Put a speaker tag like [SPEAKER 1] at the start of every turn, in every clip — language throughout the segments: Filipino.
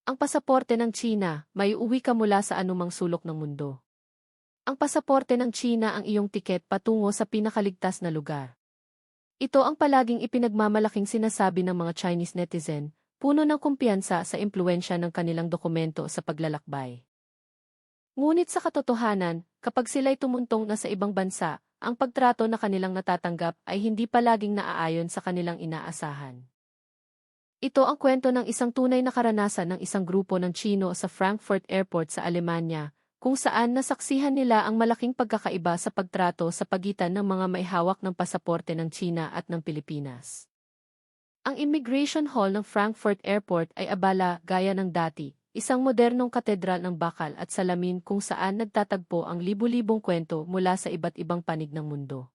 [SPEAKER 1] Ang pasaporte ng China, maiuwi ka mula sa anumang sulok ng mundo. Ang pasaporte ng China ang iyong tiket patungo sa pinakaligtas na lugar. Ito ang palaging ipinagmamalaking sinasabi ng mga Chinese netizen, puno ng kumpiyansa sa impluwensya ng kanilang dokumento sa paglalakbay. Ngunit sa katotohanan, kapag sila'y tumuntong na sa ibang bansa, ang pagtrato na kanilang natatanggap ay hindi palaging naaayon sa kanilang inaasahan. Ito ang kwento ng isang tunay na karanasan ng isang grupo ng Tsino sa Frankfurt Airport sa Alemanya, kung saan nasaksihan nila ang malaking pagkakaiba sa pagtrato sa pagitan ng mga maihawak ng pasaporte ng China at ng Pilipinas. Ang Immigration Hall ng Frankfurt Airport ay abala gaya ng dati, isang modernong katedral ng bakal at salamin kung saan nagtatagpo ang libu-libong kwento mula sa iba't ibang panig ng mundo.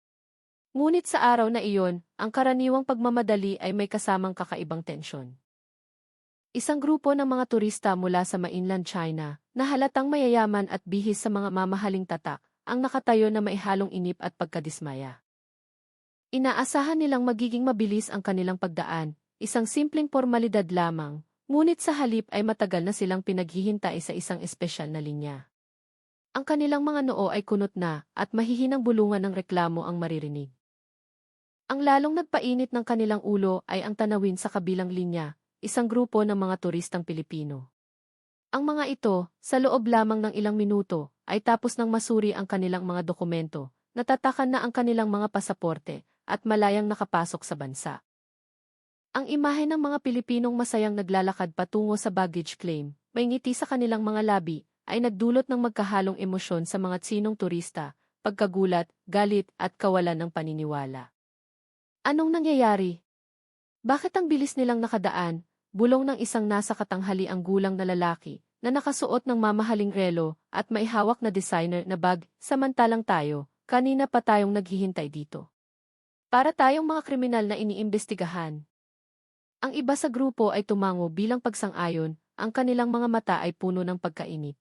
[SPEAKER 1] Ngunit sa araw na iyon, ang karaniwang pagmamadali ay may kasamang kakaibang tensyon. Isang grupo ng mga turista mula sa mainland China, na halatang mayayaman at bihis sa mga mamahaling tatak, ang nakatayo na maihalong inip at pagkadismaya. Inaasahan nilang magiging mabilis ang kanilang pagdaan, isang simpleng formalidad lamang, ngunit sa halip ay matagal na silang pinaghihintay sa isang espesyal na linya. Ang kanilang mga noo ay kunot na, at mahihinang bulungan ng reklamo ang maririnig. Ang lalong nagpainit ng kanilang ulo ay ang tanawin sa kabilang linya, isang grupo ng mga turistang Pilipino. Ang mga ito, sa loob lamang ng ilang minuto, ay tapos nang masuri ang kanilang mga dokumento, natatakan na ang kanilang mga pasaporte, at malayang nakapasok sa bansa. Ang imahe ng mga Pilipinong masayang naglalakad patungo sa baggage claim, may ngiti sa kanilang mga labi, ay nagdulot ng magkahalong emosyon sa mga Tsinong turista, pagkagulat, galit at kawalan ng paniniwala. Anong nangyayari? Bakit ang bilis nilang nakadaan? Bulong ng isang nasa katanghaliang gulang na lalaki, na nakasuot ng mamahaling relo at maihawak na designer na bag, samantalang tayo, kanina pa tayong naghihintay dito. Para tayong mga kriminal na iniimbestigahan. Ang iba sa grupo ay tumango bilang pagsang-ayon, ang kanilang mga mata ay puno ng pagkainip.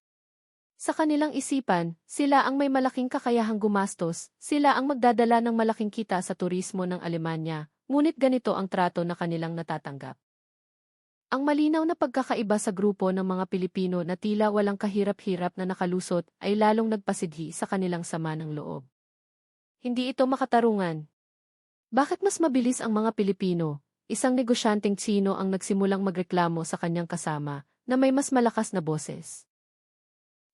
[SPEAKER 1] Sa kanilang isipan, sila ang may malaking kakayahang gumastos, sila ang magdadala ng malaking kita sa turismo ng Alemanya, ngunit ganito ang trato na kanilang natatanggap. Ang malinaw na pagkakaiba sa grupo ng mga Pilipino na tila walang kahirap-hirap na nakalusot ay lalong nagpasidhi sa kanilang sama ng loob. Hindi ito makatarungan. Bakit mas mabilis ang mga Pilipino? Isang negosyanteng Tsino ang nagsimulang magreklamo sa kanyang kasama na may mas malakas na boses.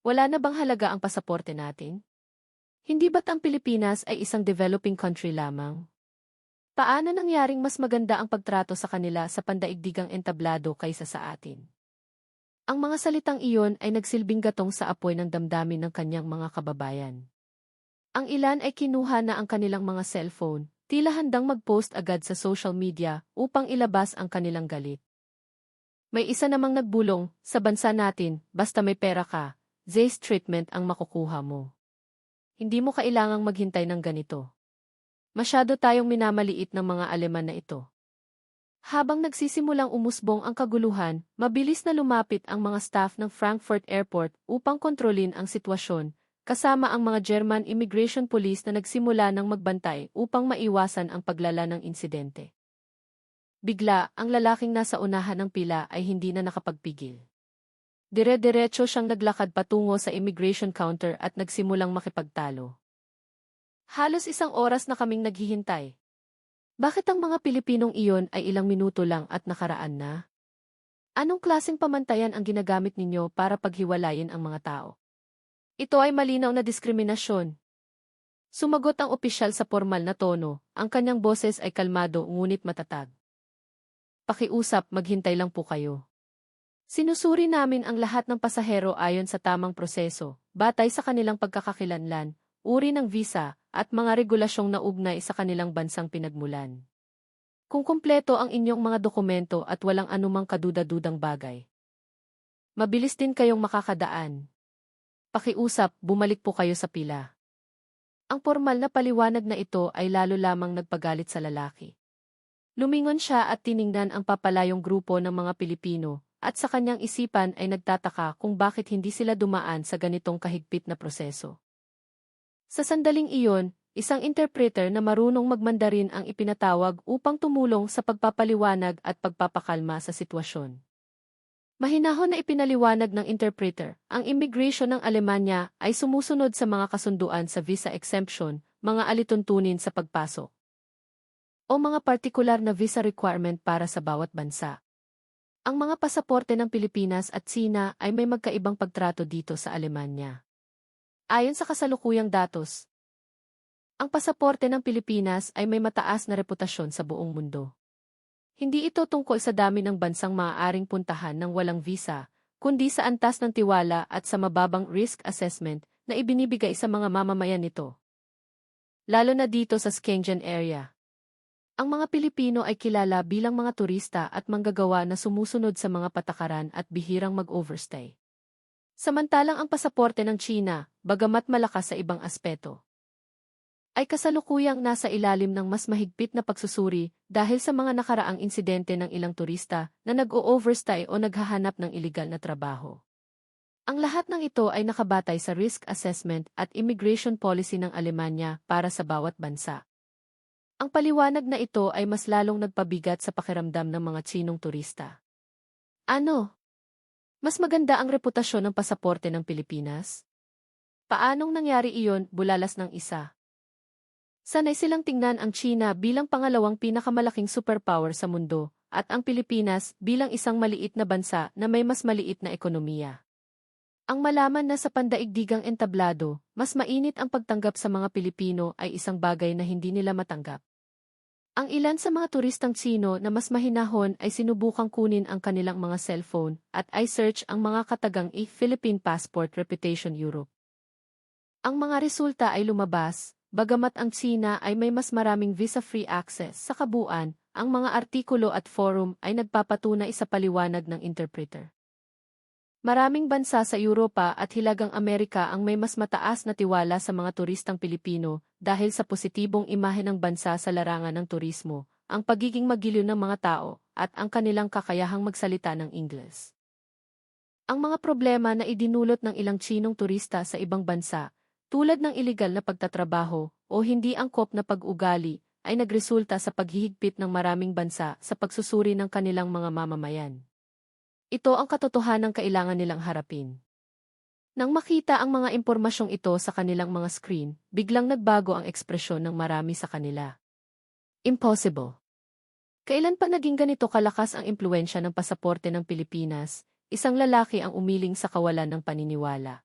[SPEAKER 1] Wala na bang halaga ang pasaporte natin? Hindi ba't ang Pilipinas ay isang developing country lamang? Paano nangyaring mas maganda ang pagtrato sa kanila sa pandaigdigang entablado kaysa sa atin? Ang mga salitang iyon ay nagsilbing gatong sa apoy ng damdamin ng kanyang mga kababayan. Ang ilan ay kinuha na ang kanilang mga cellphone, tila handang mag-post agad sa social media upang ilabas ang kanilang galit. May isa namang nagbulong, sa bansa natin, basta may pera ka, Zay's treatment ang makukuha mo. Hindi mo kailangang maghintay ng ganito. Masyado tayong minamaliit ng mga Aleman na ito. Habang nagsisimulang umusbong ang kaguluhan, mabilis na lumapit ang mga staff ng Frankfurt Airport upang kontrolin ang sitwasyon, kasama ang mga German Immigration Police na nagsimula ng magbantay upang maiwasan ang paglala ng insidente. Bigla, ang lalaking nasa unahan ng pila ay hindi na nakapagpigil. Dire-diretso siyang naglakad patungo sa immigration counter at nagsimulang makipagtalo. Halos isang oras na kaming naghihintay. Bakit ang mga Pilipinong iyon ay ilang minuto lang at nakaraan na? Anong klaseng pamantayan ang ginagamit ninyo para paghiwalayin ang mga tao? Ito ay malinaw na diskriminasyon. Sumagot ang opisyal sa formal na tono, ang kanyang boses ay kalmado ngunit matatag. Pakiusap, maghintay lang po kayo. Sinusuri namin ang lahat ng pasahero ayon sa tamang proseso, batay sa kanilang pagkakakilanlan, uri ng visa, at mga regulasyong naugnay sa kanilang bansang pinagmulan. Kung kumpleto ang inyong mga dokumento at walang anumang kaduda-dudang bagay, mabilis din kayong makakadaan. Pakiusap, bumalik po kayo sa pila. Ang formal na paliwanag na ito ay lalo lamang nagpagalit sa lalaki. Lumingon siya at tiningnan ang papalayong grupo ng mga Pilipino, at sa kanyang isipan ay nagtataka kung bakit hindi sila dumaan sa ganitong kahigpit na proseso. Sa sandaling iyon, isang interpreter na marunong magmandarin ang ipinatawag upang tumulong sa pagpapaliwanag at pagpapakalma sa sitwasyon. Mahinahon na ipinaliwanag ng interpreter, ang immigration ng Alemanya ay sumusunod sa mga kasunduan sa visa exemption, mga alituntunin sa pagpasok, o mga partikular na visa requirement para sa bawat bansa. Ang mga pasaporte ng Pilipinas at Tsina ay may magkaibang pagtrato dito sa Alemanya. Ayon sa kasalukuyang datos, ang pasaporte ng Pilipinas ay may mataas na reputasyon sa buong mundo. Hindi ito tungkol sa dami ng bansang maaaring puntahan ng walang visa, kundi sa antas ng tiwala at sa mababang risk assessment na ibinibigay sa mga mamamayan nito. Lalo na dito sa Schengen area. Ang mga Pilipino ay kilala bilang mga turista at manggagawa na sumusunod sa mga patakaran at bihirang mag-overstay. Samantalang ang pasaporte ng China, bagamat malakas sa ibang aspeto, ay kasalukuyang nasa ilalim ng mas mahigpit na pagsusuri dahil sa mga nakaraang insidente ng ilang turista na nag-o-overstay o naghahanap ng iligal na trabaho. Ang lahat ng ito ay nakabatay sa risk assessment at immigration policy ng Alemanya para sa bawat bansa. Ang paliwanag na ito ay mas lalong nagpabigat sa pakiramdam ng mga Tsinong turista. Ano? Mas maganda ang reputasyon ng pasaporte ng Pilipinas? Paanong nangyari iyon, bulalas ng isa? Sanay silang tingnan ang China bilang pangalawang pinakamalaking superpower sa mundo, at ang Pilipinas bilang isang maliit na bansa na may mas maliit na ekonomiya. Ang malaman na sa pandaigdigang entablado, mas mainit ang pagtanggap sa mga Pilipino ay isang bagay na hindi nila matanggap. Ang ilan sa mga turistang Tsino na mas mahinahon ay sinubukang kunin ang kanilang mga cellphone at i-search ang mga katagang Philippine Passport Reputation Europe. Ang mga resulta ay lumabas, bagamat ang Tsina ay may mas maraming visa-free access sa kabuuan, ang mga artikulo at forum ay nagpapatunay sa paliwanag ng interpreter. Maraming bansa sa Europa at Hilagang Amerika ang may mas mataas na tiwala sa mga turistang Pilipino dahil sa positibong imahe ng bansa sa larangan ng turismo, ang pagiging magiliw ng mga tao, at ang kanilang kakayahang magsalita ng Ingles. Ang mga problema na idinulot ng ilang Tsinong turista sa ibang bansa, tulad ng iligal na pagtatrabaho o hindi angkop na pag-ugali, ay nagresulta sa paghihigpit ng maraming bansa sa pagsusuri ng kanilang mga mamamayan. Ito ang katotohanang kailangan nilang harapin. Nang makita ang mga impormasyong ito sa kanilang mga screen, biglang nagbago ang ekspresyon ng marami sa kanila. Impossible. Kailan pa naging ganito kalakas ang impluwensya ng pasaporte ng Pilipinas? Isang lalaki ang umiling sa kawalan ng paniniwala.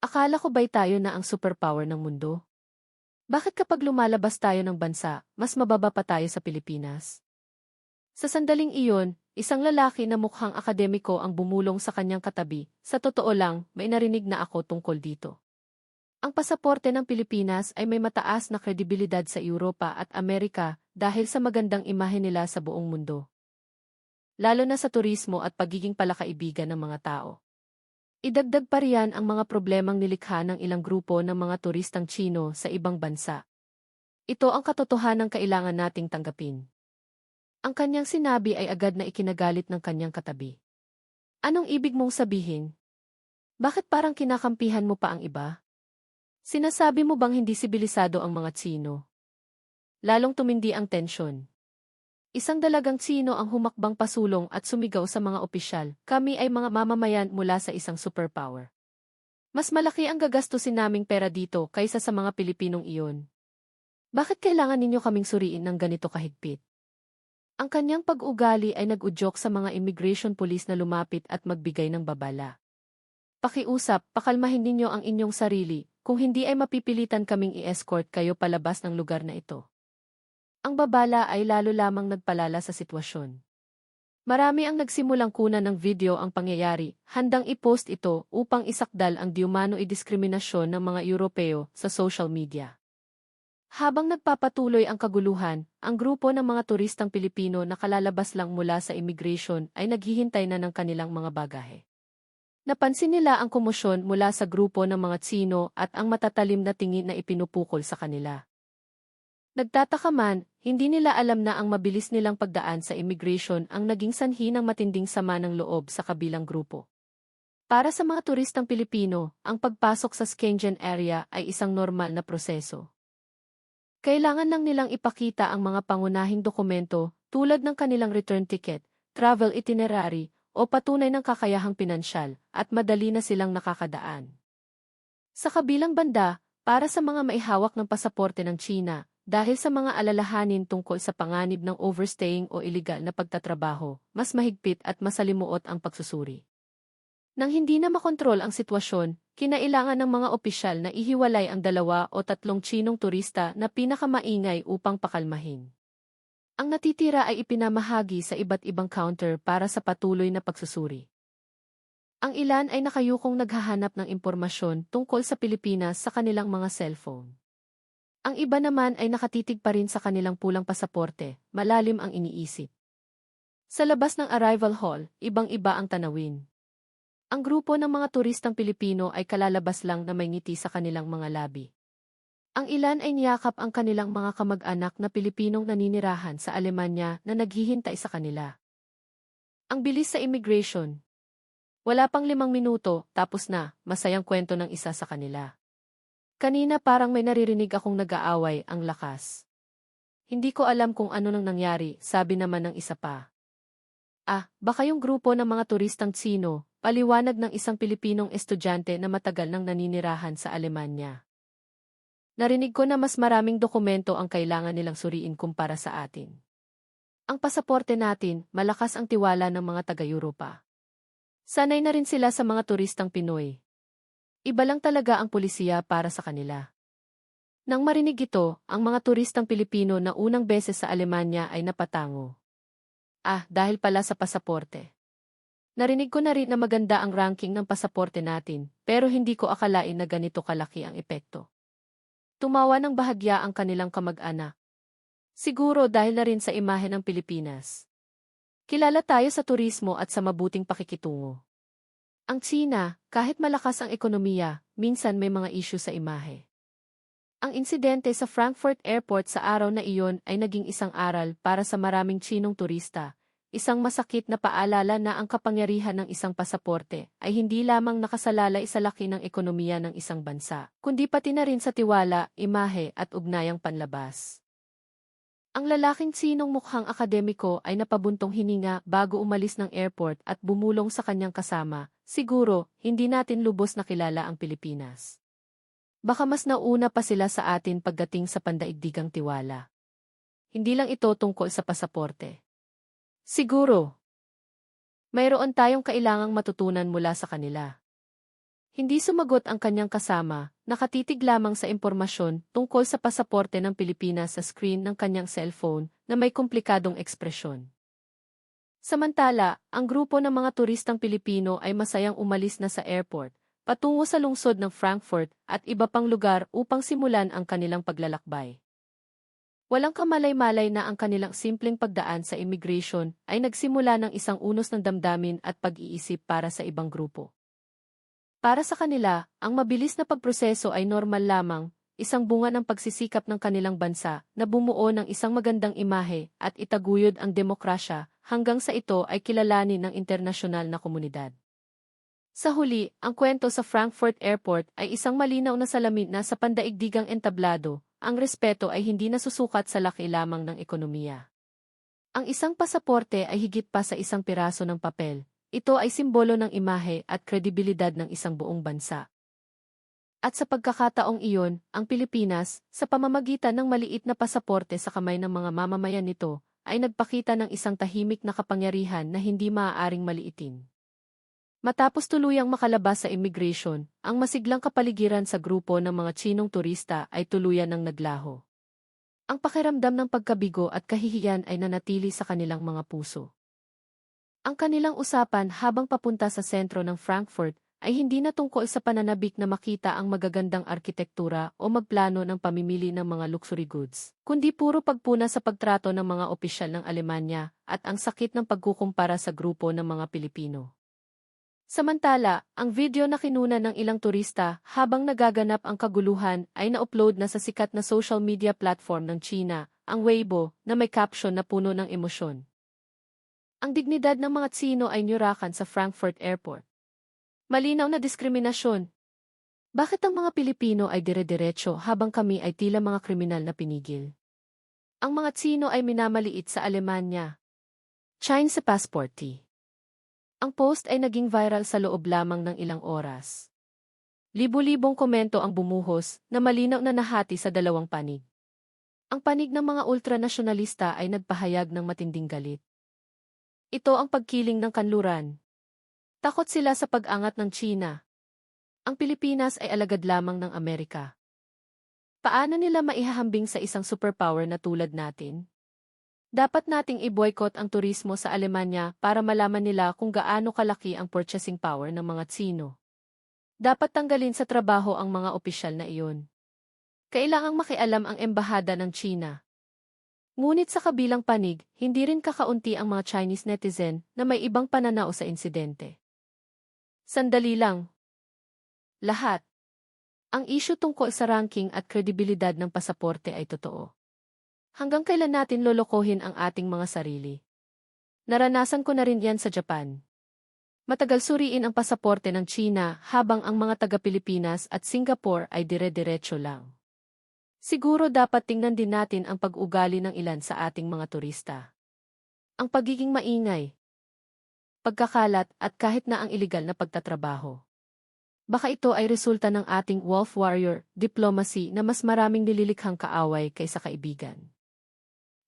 [SPEAKER 1] Akala ko ba'y tayo na ang superpower ng mundo? Bakit kapag lumalabas tayo ng bansa, mas mababa pa tayo sa Pilipinas? Sa sandaling iyon, isang lalaki na mukhang akademiko ang bumulong sa kanyang katabi. Sa totoo lang, may narinig na ako tungkol dito. Ang pasaporte ng Pilipinas ay may mataas na kredibilidad sa Europa at Amerika dahil sa magandang imahe nila sa buong mundo. Lalo na sa turismo at pagiging palakaibigan ng mga tao. Idagdag pa riyan ang mga problemang nilikha ng ilang grupo ng mga turistang Tsino sa ibang bansa. Ito ang katotohanang kailangan nating tanggapin. Ang kanyang sinabi ay agad na ikinagalit ng kanyang katabi. Anong ibig mong sabihin? Bakit parang kinakampihan mo pa ang iba? Sinasabi mo bang hindi sibilisado ang mga Tsino? Lalong tumindi ang tensyon. Isang dalagang Tsino ang humakbang pasulong at sumigaw sa mga opisyal, kami ay mga mamamayan mula sa isang superpower. Mas malaki ang gagastusin naming pera dito kaysa sa mga Pilipinong iyon. Bakit kailangan ninyo kaming suriin ng ganito kahigpit? Ang kanyang pag-ugali ay nag-udyok sa mga immigration police na lumapit at magbigay ng babala. Pakiusap, pakalmahin ninyo ang inyong sarili, kung hindi ay mapipilitan kaming i-escort kayo palabas ng lugar na ito. Ang babala ay lalo lamang nagpalala sa sitwasyon. Marami ang nagsimulang kunan ng video ang pangyayari, handang i-post ito upang isakdal ang diumano diskriminasyon ng mga Europeo sa social media. Habang nagpapatuloy ang kaguluhan, ang grupo ng mga turistang Pilipino na kalalabas lang mula sa immigration ay naghihintay na ng kanilang mga bagahe. Napansin nila ang komosyon mula sa grupo ng mga Tsino at ang matatalim na tingin na ipinupukol sa kanila. Nagtataka man, hindi nila alam na ang mabilis nilang pagdaan sa immigration ang naging sanhi ng matinding sama ng loob sa kabilang grupo. Para sa mga turistang Pilipino, ang pagpasok sa Schengen area ay isang normal na proseso. Kailangan lang nilang ipakita ang mga pangunahing dokumento tulad ng kanilang return ticket, travel itinerary, o patunay ng kakayahang pinansyal at madali na silang nakakadaan. Sa kabilang banda, para sa mga maihawak ng pasaporte ng China, dahil sa mga alalahanin tungkol sa panganib ng overstaying o iligal na pagtatrabaho, mas mahigpit at masalimuot ang pagsusuri. Nang hindi na makontrol ang sitwasyon, kinailangan ng mga opisyal na ihiwalay ang 2 o 3 Chinong turista na pinakamaingay upang pakalmahin. Ang natitira ay ipinamahagi sa iba't ibang counter para sa patuloy na pagsusuri. Ang ilan ay nakayukong naghahanap ng impormasyon tungkol sa Pilipinas sa kanilang mga cellphone. Ang iba naman ay nakatitig pa rin sa kanilang pulang pasaporte, malalim ang iniisip. Sa labas ng arrival hall, ibang-iba ang tanawin. Ang grupo ng mga turistang Pilipino ay kalalabas lang na may ngiti sa kanilang mga labi. Ang ilan ay niyakap ang kanilang mga kamag-anak na Pilipinong naninirahan sa Alemanya na naghihintay sa kanila. Ang bilis sa immigration. Wala pang 5 minuto, tapos na, masayang kwento ng isa sa kanila. Kanina parang may naririnig akong nag-aaway, ang lakas. Hindi ko alam kung ano nang nangyari, sabi naman ng isa pa. Baka yung grupo ng mga turistang Tsino, paliwanag ng isang Pilipinong estudyante na matagal nang naninirahan sa Alemanya. Narinig ko na mas maraming dokumento ang kailangan nilang suriin kumpara sa atin. Ang pasaporte natin, malakas ang tiwala ng mga taga-Europa. Sanay na rin sila sa mga turistang Pinoy. Iba lang talaga ang pulisiya para sa kanila. Nang marinig ito, ang mga turistang Pilipino na unang beses sa Alemanya ay napatango. Dahil pala sa pasaporte. Narinig ko na rin na maganda ang ranking ng pasaporte natin, pero hindi ko akalain na ganito kalaki ang epekto. Tumawa ng bahagya ang kanilang kamag-anak. Siguro dahil na rin sa imahe ng Pilipinas. Kilala tayo sa turismo at sa mabuting pakikitungo. Ang China, kahit malakas ang ekonomiya, minsan may mga issue sa imahe. Ang insidente sa Frankfurt Airport sa araw na iyon ay naging isang aral para sa maraming Chinong turista, isang masakit na paalala na ang kapangyarihan ng isang pasaporte ay hindi lamang nakasalalay sa laki ng ekonomiya ng isang bansa, kundi pati na rin sa tiwala, imahe at ugnayang panlabas. Ang lalaking Chinong mukhang akademiko ay napabuntong hininga bago umalis ng airport at bumulong sa kanyang kasama, siguro, hindi natin lubos na kilala ang Pilipinas. Baka mas nauna pa sila sa atin pagdating sa pandaigdigang tiwala. Hindi lang ito tungkol sa pasaporte. Siguro, mayroon tayong kailangang matutunan mula sa kanila. Hindi sumagot ang kanyang kasama, nakatitig lamang sa impormasyon tungkol sa pasaporte ng Pilipinas sa screen ng kanyang cellphone na may komplikadong ekspresyon. Samantala, ang grupo ng mga turistang Pilipino ay masayang umalis na sa airport, patungo sa lungsod ng Frankfurt at iba pang lugar upang simulan ang kanilang paglalakbay. Walang kamalay-malay na ang kanilang simpleng pagdaan sa immigration ay nagsimula ng isang unos ng damdamin at pag-iisip para sa ibang grupo. Para sa kanila, ang mabilis na pagproseso ay normal lamang, isang bunga ng pagsisikap ng kanilang bansa na bumuo ng isang magandang imahe at itaguyod ang demokrasya hanggang sa ito ay kilalanin ng internasyonal na komunidad. Sa huli, ang kwento sa Frankfurt Airport ay isang malinaw na salamin na sa pandaigdigang entablado, ang respeto ay hindi nasusukat sa laki lamang ng ekonomiya. Ang isang pasaporte ay higit pa sa isang piraso ng papel. Ito ay simbolo ng imahe at kredibilidad ng isang buong bansa. At sa pagkakataong iyon, ang Pilipinas, sa pamamagitan ng maliit na pasaporte sa kamay ng mga mamamayan nito, ay nagpakita ng isang tahimik na kapangyarihan na hindi maaaring maliitin. Matapos tuluyang makalabas sa immigration, ang masiglang kapaligiran sa grupo ng mga Chinong turista ay tuluyan ng naglaho. Ang pakiramdam ng pagkabigo at kahihiyan ay nanatili sa kanilang mga puso. Ang kanilang usapan habang papunta sa sentro ng Frankfurt ay hindi na tungkol sa pananabik na makita ang magagandang arkitektura o magplano ng pamimili ng mga luxury goods, kundi puro pagpuna sa pagtrato ng mga opisyal ng Alemanya at ang sakit ng pagkukumpara sa grupo ng mga Pilipino. Samantala, ang video na kinuna ng ilang turista habang nagaganap ang kaguluhan ay na-upload na sa sikat na social media platform ng China, ang Weibo, na may caption na puno ng emosyon. Ang dignidad ng mga Tsino ay nyurakan sa Frankfurt Airport. Malinaw na diskriminasyon. Bakit ang mga Pilipino ay dire-diretso habang kami ay tila mga kriminal na pinigil? Ang mga Tsino ay minamaliit sa Alemanya. China sa passporti. Ang post ay naging viral sa loob lamang ng ilang oras. Libo-libong komento ang bumuhos na malinaw na nahati sa dalawang panig. Ang panig ng mga ultranasyonalista ay nagpahayag ng matinding galit. Ito ang pagkiling ng kanluran. Takot sila sa pag-angat ng China. Ang Pilipinas ay alagad lamang ng Amerika. Paano nila maihahambing sa isang superpower na tulad natin? Dapat nating i-boycott ang turismo sa Alemanya para malaman nila kung gaano kalaki ang purchasing power ng mga Tsino. Dapat tanggalin sa trabaho ang mga opisyal na iyon. Kailangang makialam ang embahada ng China. Ngunit sa kabilang panig, hindi rin kakaunti ang mga Chinese netizen na may ibang pananaw sa insidente. Sandali lang. Lahat. Ang issue tungkol sa ranking at kredibilidad ng pasaporte ay totoo. Hanggang kailan natin lolokohin ang ating mga sarili? Naranasan ko na rin yan sa Japan. Matagal suriin ang pasaporte ng China habang ang mga taga-Pilipinas at Singapore ay dire-diretso lang. Siguro dapat tingnan din natin ang pag-ugali ng ilan sa ating mga turista. Ang pagiging maingay, pagkakalat at kahit na ang iligal na pagtatrabaho. Baka ito ay resulta ng ating wolf warrior diplomacy na mas maraming nililikhang kaaway kaysa kaibigan.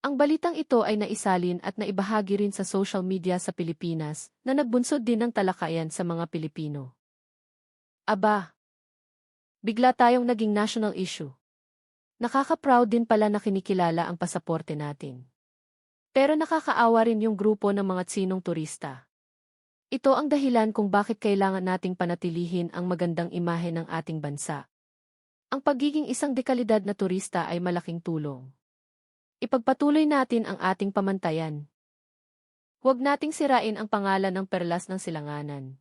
[SPEAKER 1] Ang balitang ito ay naisalin at naibahagi rin sa social media sa Pilipinas na nagbunsod din ng talakayan sa mga Pilipino. Aba! Bigla tayong naging national issue. Nakaka-proud din pala na kinikilala ang pasaporte natin. Pero nakakaawa rin yung grupo ng mga Tsinong turista. Ito ang dahilan kung bakit kailangan nating panatilihin ang magandang imahe ng ating bansa. Ang pagiging isang dekalidad na turista ay malaking tulong. Ipagpatuloy natin ang ating pamantayan. Huwag nating sirain ang pangalan ng perlas ng silanganan.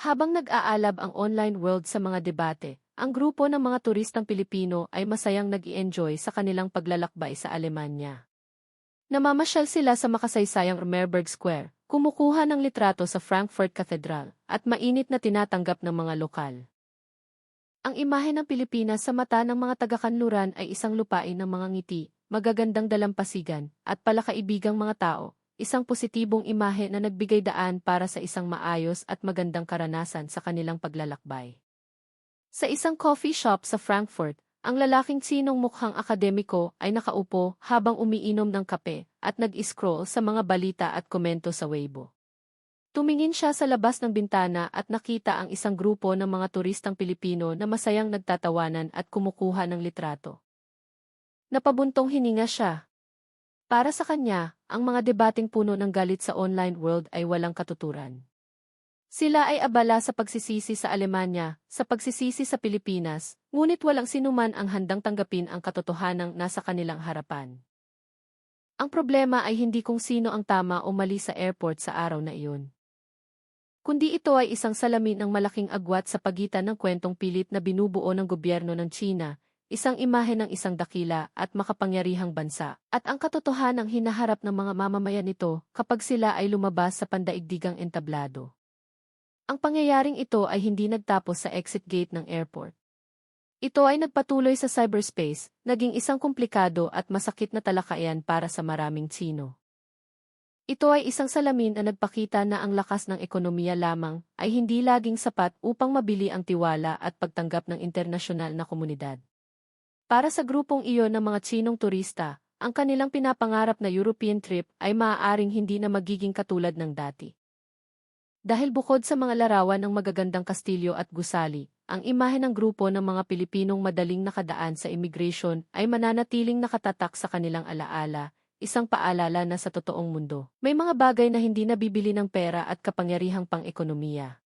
[SPEAKER 1] Habang nag-aalab ang online world sa mga debate, ang grupo ng mga turistang Pilipino ay masayang nag-i-enjoy sa kanilang paglalakbay sa Alemanya. Namamasyal sila sa makasaysayang Merberg Square, kumukuha ng litrato sa Frankfurt Cathedral, at mainit na tinatanggap ng mga lokal. Ang imahe ng Pilipinas sa mata ng mga taga-kanluran ay isang lupain ng mga ngiti, magagandang dalampasigan, at palakaibigang mga tao, isang positibong imahe na nagbigay daan para sa isang maayos at magandang karanasan sa kanilang paglalakbay. Sa isang coffee shop sa Frankfurt, ang lalaking Tsinong mukhang akademiko ay nakaupo habang umiinom ng kape at nag-scroll sa mga balita at komento sa Weibo. Tumingin siya sa labas ng bintana at nakita ang isang grupo ng mga turistang Pilipino na masayang nagtatawanan at kumukuha ng litrato. Napabuntong hininga siya. Para sa kanya, ang mga debating puno ng galit sa online world ay walang katuturan. Sila ay abala sa pagsisisi sa Alemanya, sa pagsisisi sa Pilipinas, ngunit walang sinuman ang handang tanggapin ang katotohanang nasa kanilang harapan. Ang problema ay hindi kung sino ang tama o mali sa airport sa araw na iyon. Kundi ito ay isang salamin ng malaking agwat sa pagitan ng kwentong pilit na binubuo ng gobyerno ng China, isang imahe ng isang dakila at makapangyarihang bansa, at ang katotohanang hinaharap ng mga mamamayan nito kapag sila ay lumabas sa pandaigdigang entablado. Ang pangyayaring ito ay hindi nagtapos sa exit gate ng airport. Ito ay nagpatuloy sa cyberspace, naging isang komplikado at masakit na talakayan para sa maraming Tsino. Ito ay isang salamin na nagpakita na ang lakas ng ekonomiya lamang ay hindi laging sapat upang mabili ang tiwala at pagtanggap ng internasyonal na komunidad. Para sa grupong iyon ng mga Tsinong turista, ang kanilang pinapangarap na European trip ay maaaring hindi na magiging katulad ng dati. Dahil bukod sa mga larawan ng magagandang kastilyo at gusali, ang imahe ng grupo ng mga Pilipinong madaling nakadaan sa immigration ay mananatiling nakatatak sa kanilang alaala, isang paalala na sa totoong mundo, may mga bagay na hindi nabibili ng pera at kapangyarihang pang-ekonomiya.